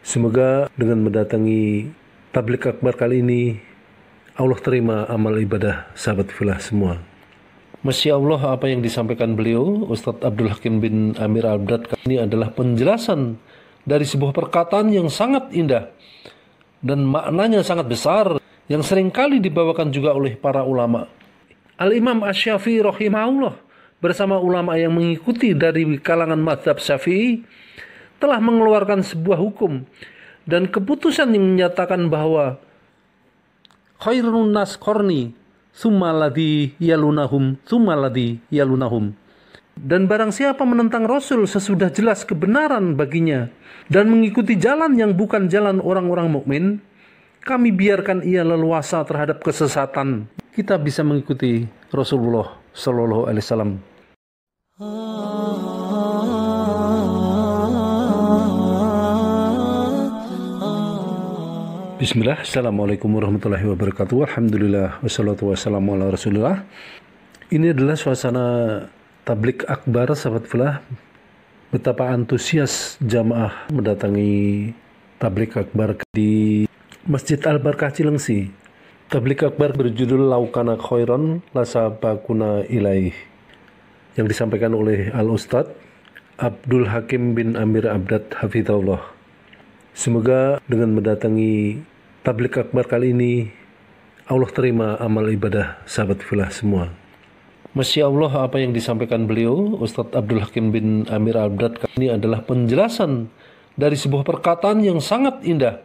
Semoga dengan mendatangi tablik akbar kali ini, Allah terima amal ibadah sahabat filah semua. Masya Allah, apa yang disampaikan beliau, Ustadz Abdul Hakim bin Amir Al-Abdad, ini adalah penjelasan dari sebuah perkataan yang sangat indah dan maknanya sangat besar, yang seringkali dibawakan juga oleh para ulama. Al-Imam Asy-Syafi'i rahimahullah bersama ulama yang mengikuti dari kalangan mazhab Syafi'i telah mengeluarkan sebuah hukum dan keputusan yang menyatakan bahwa khairun nas qarni tsumma alladzi yalunahum tsumma alladzi yalunahum. Dan barang siapa menentang Rasul sesudah jelas kebenaran baginya dan mengikuti jalan yang bukan jalan orang-orang mukmin, kami biarkan ia leluasa terhadap kesesatan. Kita bisa mengikuti Rasulullah Sallallahu Alaihi Wasallam. Bismillah, Assalamualaikum warahmatullahi wabarakatuh. Alhamdulillah, wassalatu wassalamu ala rasulillah. Ini adalah suasana tablik akbar sahabat filah. Betapa antusias jamaah mendatangi tablik akbar di Masjid Al-Barkah Cilengsi. Tablik akbar berjudul Laukana Khairan Lasabakuna Ilaih, yang disampaikan oleh Al-Ustadz Abdul Hakim bin Amir Abdad Hafizahullah. Semoga dengan mendatangi tablik akbar kali ini, Allah terima amal ibadah sahabat filah semua. Masya Allah, apa yang disampaikan beliau, Ustadz Abdul Hakim bin Amir Abdad, ini adalah penjelasan dari sebuah perkataan yang sangat indah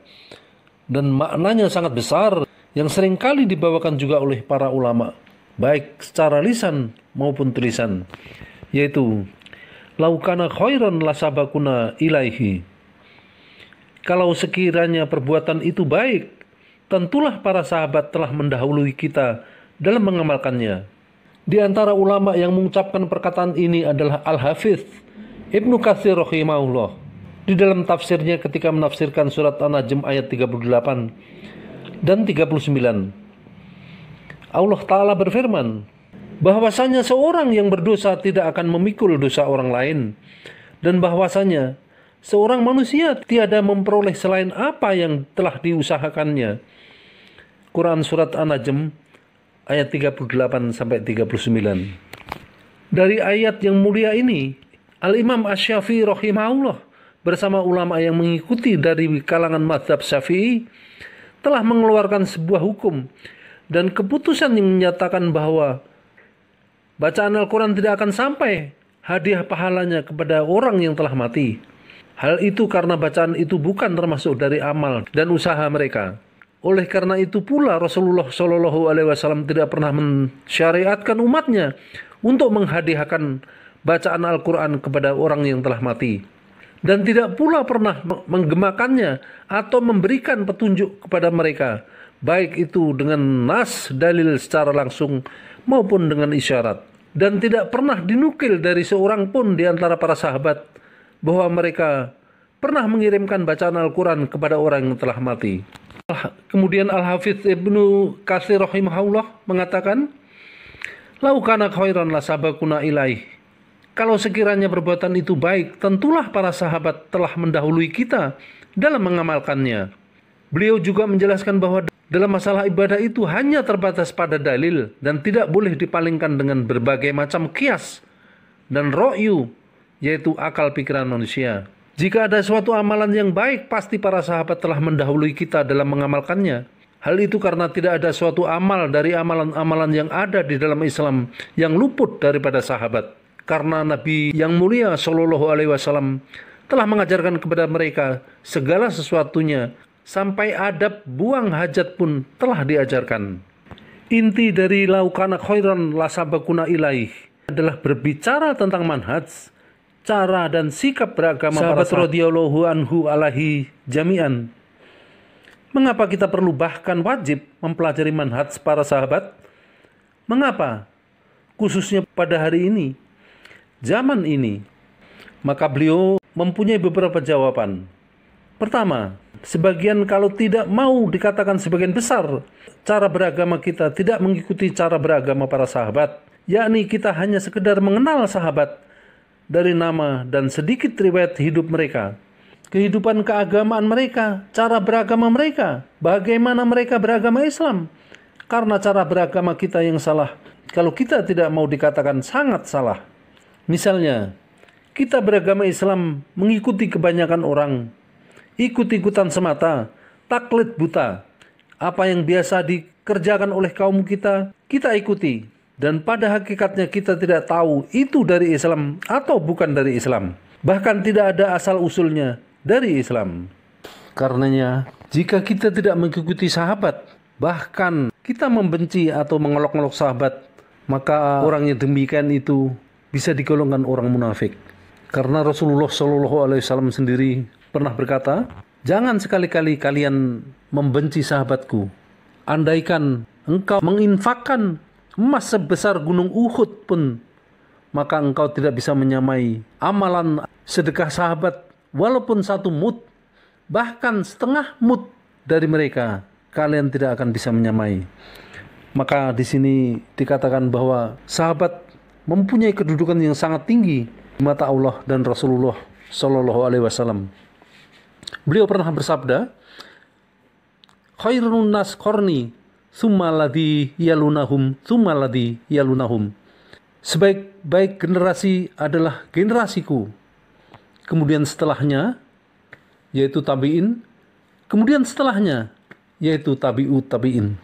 dan maknanya sangat besar, yang seringkali dibawakan juga oleh para ulama, baik secara lisan maupun tulisan, yaitu laukana khairan lasabakuna ilaihi. Kalau sekiranya perbuatan itu baik, tentulah para sahabat telah mendahului kita dalam mengamalkannya. Di antara ulama yang mengucapkan perkataan ini adalah Al-Hafidz Ibnu Katsir rahimahullah. Di dalam tafsirnya ketika menafsirkan surat An-Najm ayat 38 dan 39. Allah Ta'ala berfirman, bahwasanya seorang yang berdosa tidak akan memikul dosa orang lain, dan bahwasanya seorang manusia tiada memperoleh selain apa yang telah diusahakannya. Quran surat An-Najm ayat 38-39. Dari ayat yang mulia ini, Al-Imam Asy-Syafi'i rahimahullah bersama ulama yang mengikuti dari kalangan mazhab Syafi'i telah mengeluarkan sebuah hukum dan keputusan yang menyatakan bahwa bacaan Al-Quran tidak akan sampai hadiah pahalanya kepada orang yang telah mati. Hal itu karena bacaan itu bukan termasuk dari amal dan usaha mereka. Oleh karena itu pula Rasulullah Shallallahu Alaihi Wasallam tidak pernah mensyariatkan umatnya untuk menghadiahkan bacaan Al-Quran kepada orang yang telah mati, dan tidak pula pernah menggemakannya atau memberikan petunjuk kepada mereka, baik itu dengan nas dalil secara langsung maupun dengan isyarat. Dan tidak pernah dinukil dari seorang pun di antara para sahabat bahwa mereka pernah mengirimkan bacaan Al-Quran kepada orang yang telah mati. Kemudian Al-Hafidz Ibnu Katsir rahimahullah mengatakan, laukana khairan lasabakuna ilaih. Kalau sekiranya perbuatan itu baik, tentulah para sahabat telah mendahului kita dalam mengamalkannya. Beliau juga menjelaskan bahwa dalam masalah ibadah itu hanya terbatas pada dalil dan tidak boleh dipalingkan dengan berbagai macam qiyas dan ro'yu, yaitu akal pikiran manusia. Jika ada suatu amalan yang baik, pasti para sahabat telah mendahului kita dalam mengamalkannya. Hal itu karena tidak ada suatu amal dari amalan-amalan yang ada di dalam Islam yang luput daripada sahabat. Karena Nabi yang mulia Shallallahu Alaihi Wasallam telah mengajarkan kepada mereka segala sesuatunya, sampai adab buang hajat pun telah diajarkan. Inti dari laukana khairan lasabakuna ilaih adalah berbicara tentang manhaj, cara dan sikap beragama sahabat radhiyallahu anhu alaihi jami'an. Mengapa kita perlu bahkan wajib mempelajari manhaj para sahabat? Mengapa? Khususnya pada hari ini, zaman ini. Maka beliau mempunyai beberapa jawaban. Pertama, sebagian kalau tidak mau dikatakan sebagian besar, cara beragama kita tidak mengikuti cara beragama para sahabat, yakni kita hanya sekedar mengenal sahabat dari nama dan sedikit riwayat hidup mereka. kehidupan keagamaan mereka, cara beragama mereka, bagaimana mereka beragama Islam. Karena cara beragama kita yang salah, kalau kita tidak mau dikatakan sangat salah. Misalnya, kita beragama Islam mengikuti kebanyakan orang, ikut-ikutan semata, taklid buta. Apa yang biasa dikerjakan oleh kaum kita, kita ikuti. Dan pada hakikatnya kita tidak tahu itu dari Islam atau bukan dari Islam. Bahkan tidak ada asal-usulnya dari Islam. Karenanya, jika kita tidak mengikuti sahabat, bahkan kita membenci atau mengolok-olok sahabat, maka orang yang demikian itu bisa digolongkan orang munafik. Karena Rasulullah SAW sendiri pernah berkata, jangan sekali-kali kalian membenci sahabatku. Andaikan engkau menginfakkan emas sebesar gunung Uhud pun, maka engkau tidak bisa menyamai amalan sedekah sahabat walaupun 1 mud, bahkan setengah mud dari mereka, kalian tidak akan bisa menyamai. Maka di sini dikatakan bahwa sahabat mempunyai kedudukan yang sangat tinggi di mata Allah dan Rasulullah SAW. Beliau pernah bersabda, khairun nas qarni tsumma alladzi yalunahum tsumma alladzi yalunahum. Sebaik-baik generasi adalah generasiku. Kemudian setelahnya yaitu tabi'in, kemudian setelahnya yaitu tabi'ut tabi'in.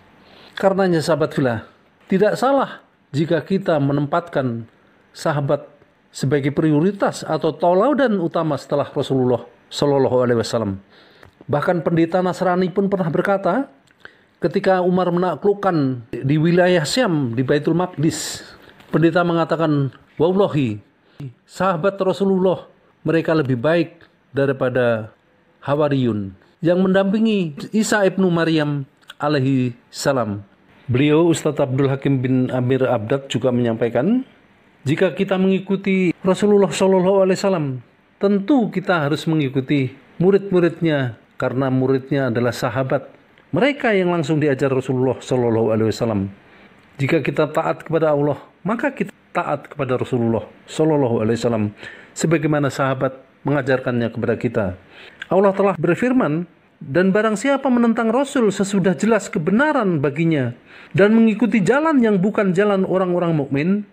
Karenanya sahabat fillah, tidak salah jika kita menempatkan sahabat sebagai prioritas atau tauladan utama setelah Rasulullah SAW. Bahkan pendeta Nasrani pun pernah berkata, ketika Umar menaklukkan di wilayah Syam, di Baitul Maqdis, pendeta mengatakan, wallahi, sahabat Rasulullah mereka lebih baik daripada Hawariyun yang mendampingi Isa ibnu Maryam alaihi salam. Beliau Ustadz Abdul Hakim bin Amir Abdad juga menyampaikan, jika kita mengikuti Rasulullah SAW, tentu kita harus mengikuti murid-muridnya, karena muridnya adalah sahabat. Mereka yang langsung diajar Rasulullah SAW. Jika kita taat kepada Allah, maka kita taat kepada Rasulullah SAW, sebagaimana sahabat mengajarkannya kepada kita. Allah telah berfirman, dan barang siapa menentang Rasul sesudah jelas kebenaran baginya dan mengikuti jalan yang bukan jalan orang-orang mukmin,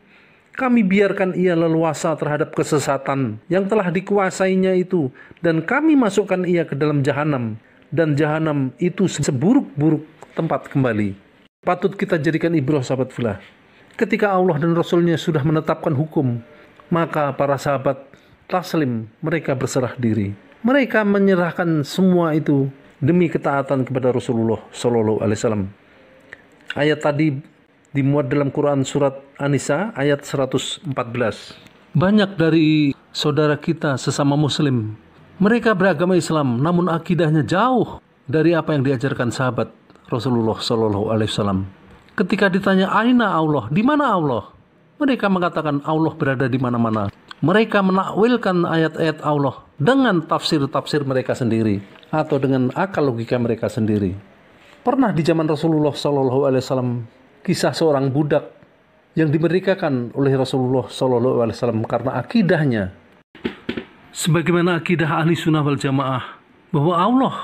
kami biarkan ia leluasa terhadap kesesatan yang telah dikuasainya itu, dan kami masukkan ia ke dalam jahanam, dan jahanam itu seburuk-buruk tempat kembali. Patut kita jadikan ibrah sahabat fillah. Ketika Allah dan Rasulnya sudah menetapkan hukum, maka para sahabat taslim, mereka berserah diri. Mereka menyerahkan semua itu demi ketaatan kepada Rasulullah SAW. Ayat tadi dimuat dalam Quran surat An-Nisa ayat 114. Banyak dari saudara kita sesama muslim, mereka beragama Islam namun akidahnya jauh dari apa yang diajarkan sahabat Rasulullah SAW. Ketika ditanya aina Allah, di mana Allah? Mereka mengatakan Allah berada di mana-mana. Mereka menakwilkan ayat-ayat Allah dengan tafsir-tafsir mereka sendiri atau dengan akal logika mereka sendiri. Pernah di zaman Rasulullah SAW kisah seorang budak yang dimerdekakan oleh Rasulullah SAW karena akidahnya. Sebagaimana akidah ahli sunnah wal jamaah bahwa Allah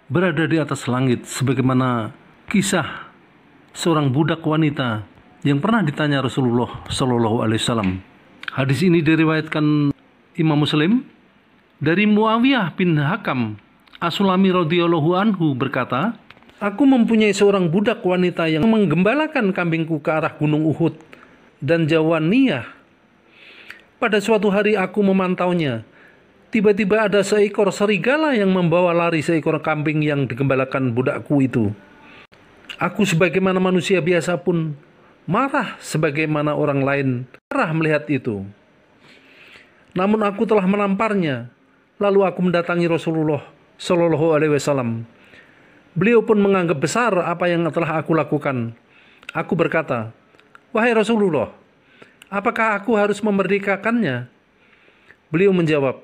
berada di atas langit, sebagaimana kisah seorang budak wanita yang pernah ditanya Rasulullah SAW. Hadis ini diriwayatkan Imam Muslim dari Muawiyah bin Hakam As-Sulami radhiyallahu anhu berkata, aku mempunyai seorang budak wanita yang menggembalakan kambingku ke arah gunung Uhud dan Jawaniyah. Pada suatu hari aku memantaunya. Tiba-tiba ada seekor serigala yang membawa lari seekor kambing yang digembalakan budakku itu. Aku sebagaimana manusia biasa pun marah sebagaimana orang lain marah melihat itu. Namun aku telah menamparnya. Lalu aku mendatangi Rasulullah SAW. Beliau pun menganggap besar apa yang telah aku lakukan. Aku berkata, wahai Rasulullah, apakah aku harus memerdekakannya? Beliau menjawab,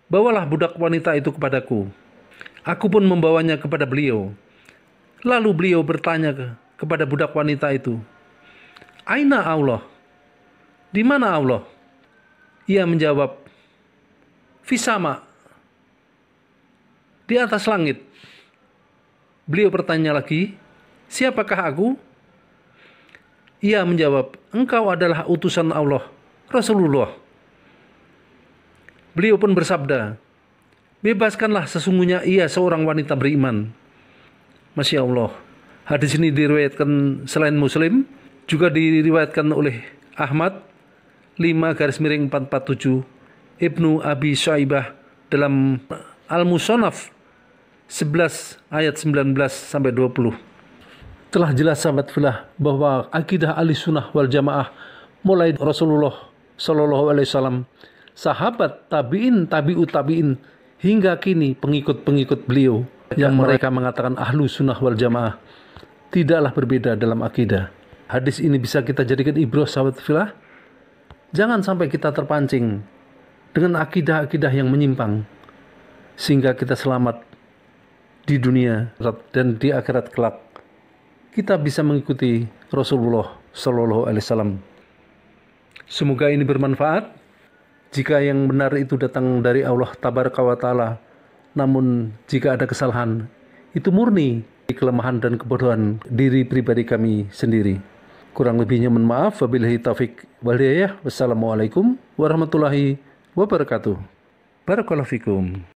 bawalah budak wanita itu kepadaku. Aku pun membawanya kepada beliau. Lalu beliau bertanya kepada budak wanita itu, aina Allah? Di mana Allah? Ia menjawab, fisama, di atas langit. Beliau bertanya lagi, siapakah aku? Ia menjawab, engkau adalah utusan Allah, Rasulullah. Beliau pun bersabda, bebaskanlah, sesungguhnya ia seorang wanita beriman. Masya Allah. Hadis ini diriwayatkan selain Muslim, juga diriwayatkan oleh Ahmad 5/447, Ibnu Abi Syaibah dalam Al-Musannaf 11 ayat 19-20. Telah jelas sahabat fillah bahwa akidah Ahlussunnah wal Jamaah mulai Rasulullah Shallallahu Alaihi Wasallam, sahabat, tabiin, tabiut tabiin, hingga kini pengikut-pengikut beliau yang mereka mengatakan Ahlussunnah wal Jamaah tidaklah berbeda dalam akidah. Hadis ini bisa kita jadikan ibrah sahabat fillah. Jangan sampai kita terpancing dengan akidah-akidah yang menyimpang, sehingga kita selamat di dunia dan di akhirat kelak. Kita bisa mengikuti Rasulullah Shallallahu Alaihi Wasallam. Semoga ini bermanfaat. Jika yang benar itu datang dari Allah Tabaraka wa Ta'ala, namun jika ada kesalahan, itu murni kelemahan dan kebodohan diri pribadi kami sendiri. Kurang lebihnya mohon maaf. Wabillahi taufik wal hidayah. Wassalamualaikum warahmatullahi wabarakatuh. Barakallahu fikum.